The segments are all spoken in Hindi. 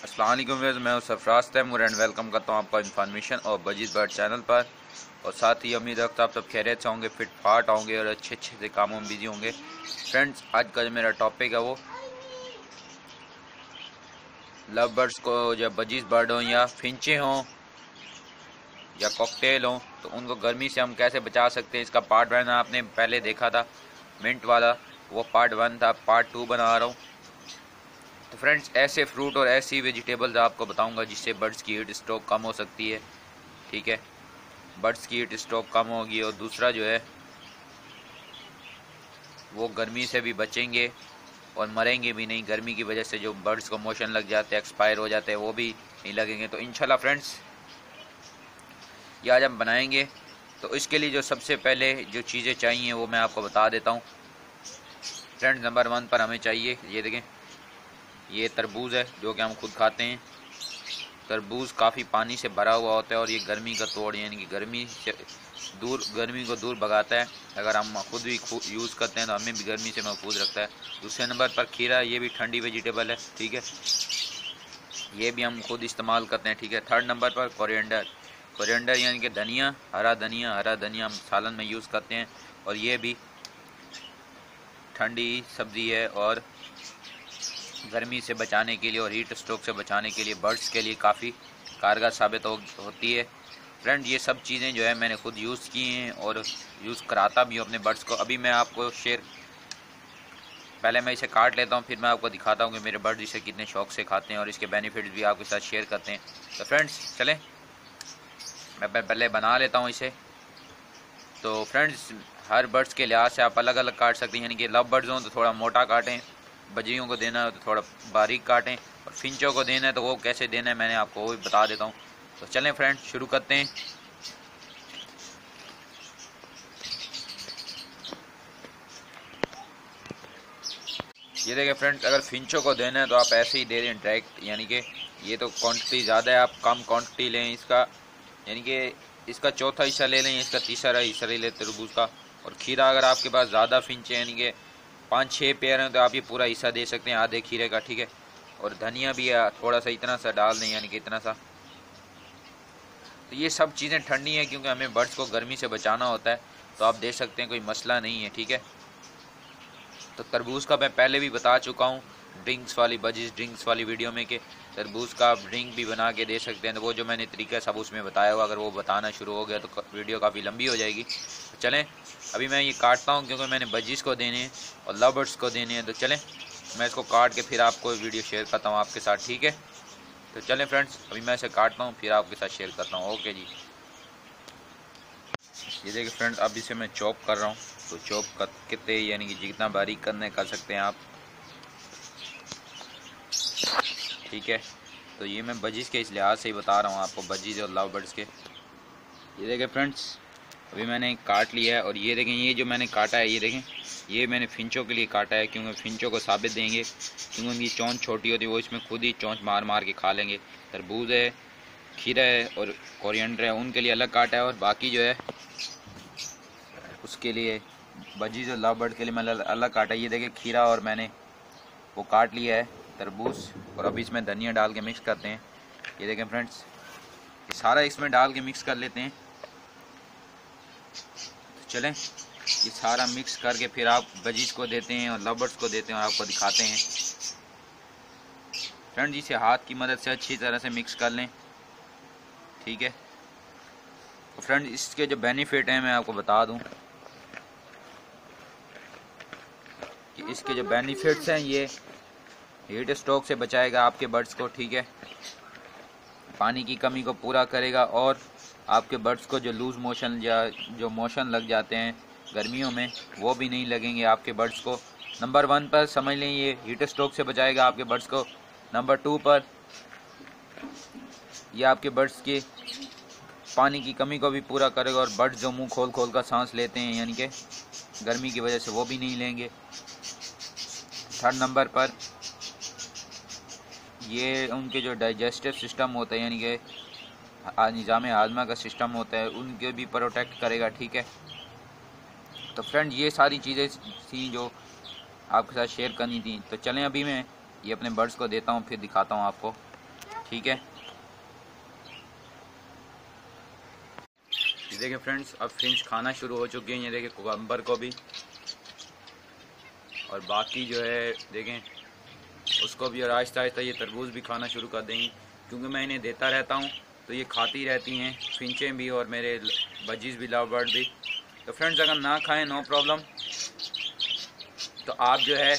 अस्सलाम वालेकुम व्यूअर्स, मैं हूं सरफराज तैमूर एंड वेलकम करता हूं आपका इन्फॉर्मेशन और बजीज बर्ड चैनल पर। और साथ ही उम्मीद रखता हूं आप सब खैरियत से होंगे, फिट फाट होंगे और अच्छे अच्छे से कामों में बिजी होंगे। फ्रेंड्स, आज का जो मेरा टॉपिक है वो लव बर्ड्स को, जब बजीज बर्ड हों या फिंचे हों या कॉकटेल हों, तो उनको गर्मी से हम कैसे बचा सकते हैं। इसका पार्ट 1 आपने पहले देखा था, मिंट वाला, वो पार्ट 1 था। पार्ट 2 बना रहा हूँ। तो फ्रेंड्स, ऐसे फ्रूट और ऐसी वेजिटेबल्स आपको बताऊंगा जिससे बर्ड्स की हीट स्ट्रोक कम हो सकती है। ठीक है, बर्ड्स की हीट स्ट्रोक कम होगी और दूसरा जो है वो गर्मी से भी बचेंगे और मरेंगे भी नहीं। गर्मी की वजह से जो बर्ड्स को मोशन लग जाते हैं, एक्सपायर हो जाते हैं, वो भी नहीं लगेंगे। तो इंशाल्लाह फ्रेंड्स, ये आज हम बनाएंगे। तो इसके लिए जो सबसे पहले जो चीज़ें चाहिए वो मैं आपको बता देता हूँ। फ्रेंड्स, नंबर 1 पर हमें चाहिए, ये देखें, ये तरबूज है जो कि हम खुद खाते हैं। तरबूज काफ़ी पानी से भरा हुआ होता है और ये गर्मी का तोड़, यानी कि गर्मी को दूर भगाता है। अगर हम खुद भी यूज़ करते हैं तो हमें भी गर्मी से महफूज रखता है। दूसरे नंबर पर खीरा, ये भी ठंडी वेजिटेबल है। ठीक है, ये भी हम खुद इस्तेमाल करते हैं। ठीक है, थर्ड नंबर पर कोरिएंडर। कोरिएंडर यानी कि धनिया, हरा धनिया हम सालन में यूज़ करते हैं और ये भी ठंडी सब्ज़ी है और गर्मी से बचाने के लिए और हीट स्ट्रोक से बचाने के लिए बर्ड्स के लिए काफ़ी कारगर साबित होती है। फ्रेंड, ये सब चीज़ें जो है मैंने खुद यूज़ की हैं और यूज़ कराता भी हूँ अपने बर्ड्स को। अभी मैं आपको पहले मैं इसे काट लेता हूँ, फिर मैं आपको दिखाता हूँ कि मेरे बर्ड्स इसे कितने शौक से खाते हैं और इसके बेनिफिट्स भी आपके साथ शेयर करते हैं। तो फ्रेंड्स चलें, मैं पहले बना लेता हूँ इसे। तो फ्रेंड्स, हर बर्ड्स के लिहाज से आप अलग अलग काट सकते हैं। यानी कि लव बर्ड्स हों तो थोड़ा मोटा काटें, बजरियों को देना है तो थोड़ा बारीक काटें, और फिंचों को देना है तो वो कैसे देना है मैंने आपको वो भी बता देता हूँ। तो चलें फ्रेंड्स, शुरू करते हैं। ये देखिए फ्रेंड्स, अगर फिंचों को देना है तो आप ऐसे ही दे दें डायरेक्ट, यानी कि ये तो क्वांटिटी ज़्यादा है, आप कम क्वांटिटी लें इसका। यानी कि इसका चौथा हिस्सा ले लें, इसका तीसरा हिस्सा ले लें तरबूज का। और खीरा, अगर आपके पास ज़्यादा फिंचे यानी कि 5-6 पेयर हैं तो आप ये पूरा हिस्सा दे सकते हैं आधे खीरे का। ठीक है, और धनिया भी थोड़ा सा इतना सा डाल दें, यानी कि इतना सा। तो ये सब चीज़ें ठंडी हैं क्योंकि हमें बर्ड्स को गर्मी से बचाना होता है, तो आप दे सकते हैं, कोई मसला नहीं है। ठीक है, तो तरबूज का मैं पहले भी बता चुका हूँ बजीज ड्रिंक्स वाली वीडियो में कि तरबूज का आप ड्रिंक भी बना के दे सकते हैं। तो वो जो मैंने तरीका सब उसमें बताया हुआ, अगर वो बताना शुरू हो गया तो वीडियो काफ़ी लंबी हो जाएगी। तो चलें, अभी मैं ये काटता हूँ क्योंकि मैंने बजीज को देने हैं और लव बर्ड्स को देने हैं। तो चलें, मैं इसको काट के फिर आपको वीडियो शेयर करता हूँ आपके साथ। ठीक है, तो चलें फ्रेंड्स, अभी मैं इसे काटता हूँ फिर आपके साथ शेयर करता हूँ। ओके जी। ये देखिए फ्रेंड्स, अब इसे मैं चॉप कर रहा हूँ। तो चॉप करते यानी कि जितना बारीक करना कर सकते हैं आप। ठीक है, तो ये मैं बजीज के इस लिहाज से ही बता रहा हूँ आपको, बजीज और लव बर्ड्स के। ये देखें फ्रेंड्स, अभी मैंने काट लिया है और ये देखें, ये जो मैंने काटा है, ये देखें, ये मैंने फिंचों के लिए काटा है क्योंकि फिंचों को साबित देंगे, क्योंकि उनकी चोंच छोटी होती है, वो इसमें खुद ही चोंच मार मार के खा लेंगे। तरबूज है, खीरा है और कोरिएंडर है, उनके लिए अलग काटा है। और बाकी जो है उसके लिए बजीज और लव बर्ड के लिए मैंने अलग काटा है। ये देखें, खीरा और मैंने वो काट लिया है, तरबूज। और अभी इसमें धनिया डाल के मिक्स करते हैं। ये देखें फ्रेंड्स, ये सारा इसमें डाल के मिक्स कर लेते हैं। तो चलें, ये सारा मिक्स करके फिर आप बजीज को देते हैं और लव बर्ड्स को देते हैं और आपको दिखाते हैं। फ्रेंड्स, इसे हाथ की मदद से अच्छी तरह से मिक्स कर लें। ठीक है, तो फ्रेंड्स, इसके जो बेनिफिट हैं मैं आपको बता दूं कि इसके जो बेनिफिट्स हैं, ये हीट स्ट्रोक से बचाएगा आपके बर्ड्स को। ठीक है, पानी की कमी को पूरा करेगा और आपके बर्ड्स को जो लूज़ मोशन या जो मोशन लग जाते हैं गर्मियों में, वो भी नहीं लगेंगे आपके बर्ड्स को। नंबर 1 पर समझ लें, ये हीट स्ट्रोक से बचाएगा आपके बर्ड्स को। नंबर 2 पर यह आपके बर्ड्स के पानी की कमी को भी पूरा करेगा और बर्ड्स जो मुंह खोल खोल कर सांस लेते हैं यानी कि गर्मी की वजह से, वो भी नहीं लेंगे। थर्ड नंबर पर ये उनके जो डाइजेस्टिव सिस्टम होता है, यानी कि निज़ाम हाजमा का सिस्टम होता है, उनके भी प्रोटेक्ट करेगा। ठीक है, तो फ्रेंड, ये सारी चीज़ें थी जो आपके साथ शेयर करनी थी। तो चलें, अभी मैं ये अपने बर्ड्स को देता हूँ, फिर दिखाता हूँ आपको। ठीक है। ये देखिए फ्रेंड्स, अब फिंच खाना शुरू हो चुके हैं। ये देखिए कुकम्बर को भी, और बाकी जो है देखें उसको भी, और आहिस्ता आहिस्ता ये तरबूज भी खाना शुरू कर देंगी, क्योंकि मैं इन्हें देता रहता हूँ तो ये खाती रहती हैं, फिंचें भी और मेरे बजीज भी, लव बर्ड भी। तो फ्रेंड्स अगर ना खाएं नो प्रॉब्लम, तो आप जो है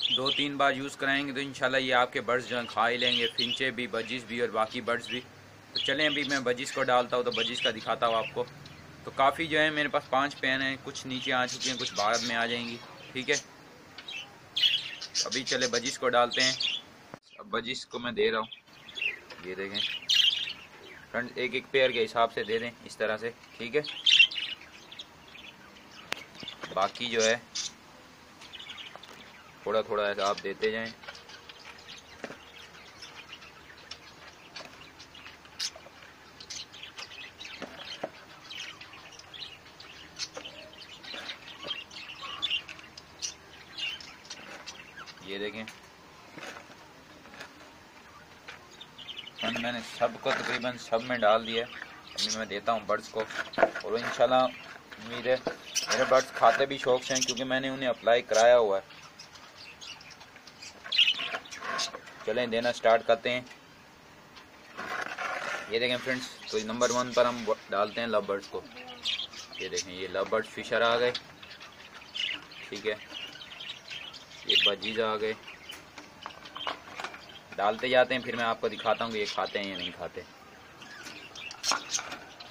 2-3 बार यूज़ कराएंगे तो इंशाल्लाह ये आपके बर्ड्स जो हैं खा ही लेंगे, फिंचे भी, बजीज भी और बाकी बर्ड्स भी। तो चलें अभी मैं बजीज को डालता हूँ, तो बजीज का दिखाता हूँ आपको। तो काफ़ी जो है मेरे पास 5 पेन हैं, कुछ नीचे आ चुकी हैं, कुछ बाद में आ जाएंगी, ठीक है। अभी चले बजीज को डालते हैं। अब बजीज को मैं दे रहा हूँ, ये देखें फ्रेंड्स, एक एक पेयर के हिसाब से दे दें इस तरह से, ठीक है। बाकी जो है थोड़ा थोड़ा ऐसा आप देते जाएं। ये देखें मैंने सबको तकरीबन सब में डाल दिया है। अभी मैं देता हूँ बर्ड्स को, और इंशाल्लाह उम्मीद है मेरे बर्ड्स खाते भी शौक से हैं, क्योंकि मैंने उन्हें अप्लाई कराया हुआ है। चलें देना स्टार्ट करते हैं। ये देखें फ्रेंड्स, तो नंबर 1 पर हम डालते हैं लव बर्ड्स को। ये देखें ये लव बर्ड्स फिशर आ गए, ठीक है। ये बजीज आ गए, डालते जाते हैं, फिर मैं आपको दिखाता हूँ कि ये खाते हैं या नहीं खाते।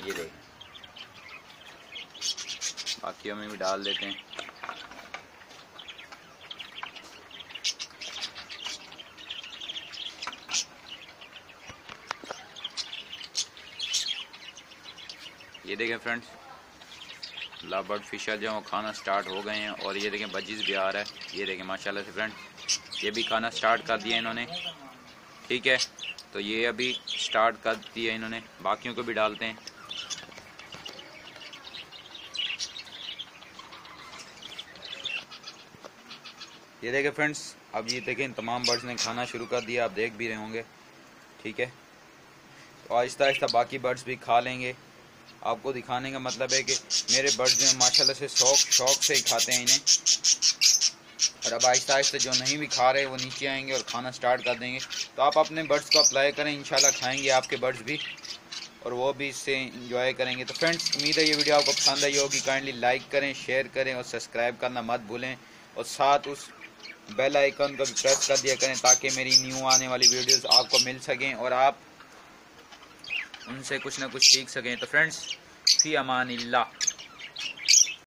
ये देखें बाकियों में भी डाल देते हैं। ये देखें फ्रेंड्स, लव बर्ड फिशर जो है खाना स्टार्ट हो गए हैं, और ये देखें बजीज भी आ रहा है। ये देखें माशाल्लाह से फ्रेंड्स, ये भी खाना स्टार्ट कर दिया इन्होंने, ठीक है। तो ये अभी स्टार्ट कर दिया इन्होंने, बाकियों को भी डालते हैं। ये देखें फ्रेंड्स, अब ये देखें तमाम बर्ड्स ने खाना शुरू कर दिया, आप देख भी रहे होंगे, ठीक है। तो आहिस्ता आहिस्ता बाकी बर्ड्स भी खा लेंगे। आपको दिखाने का मतलब है कि मेरे बर्ड्स जो हैं माशाल्लाह से शौक से ही खाते हैं इन्हें। और अब आहिस्ता आहिस्ता जो नहीं भी खा रहे वो नीचे आएंगे और खाना स्टार्ट कर देंगे। तो आप अपने बर्ड्स को अप्लाई करें, इंशाल्लाह खाएंगे आपके बर्ड्स भी, और वो भी इससे इंजॉय करेंगे। तो फ्रेंड्स उम्मीद है ये वीडियो आपको पसंद आई होगी। काइंडली लाइक करें, शेयर करें और सब्सक्राइब करना मत भूलें, और साथ उस बेल आइकन को भी प्रेस कर दिया करें, ताकि मेरी न्यू आने वाली वीडियोस आपको मिल सकें और आप उनसे कुछ ना कुछ सीख सकें। तो फ्रेंड्स, फी अमानिल्लाह।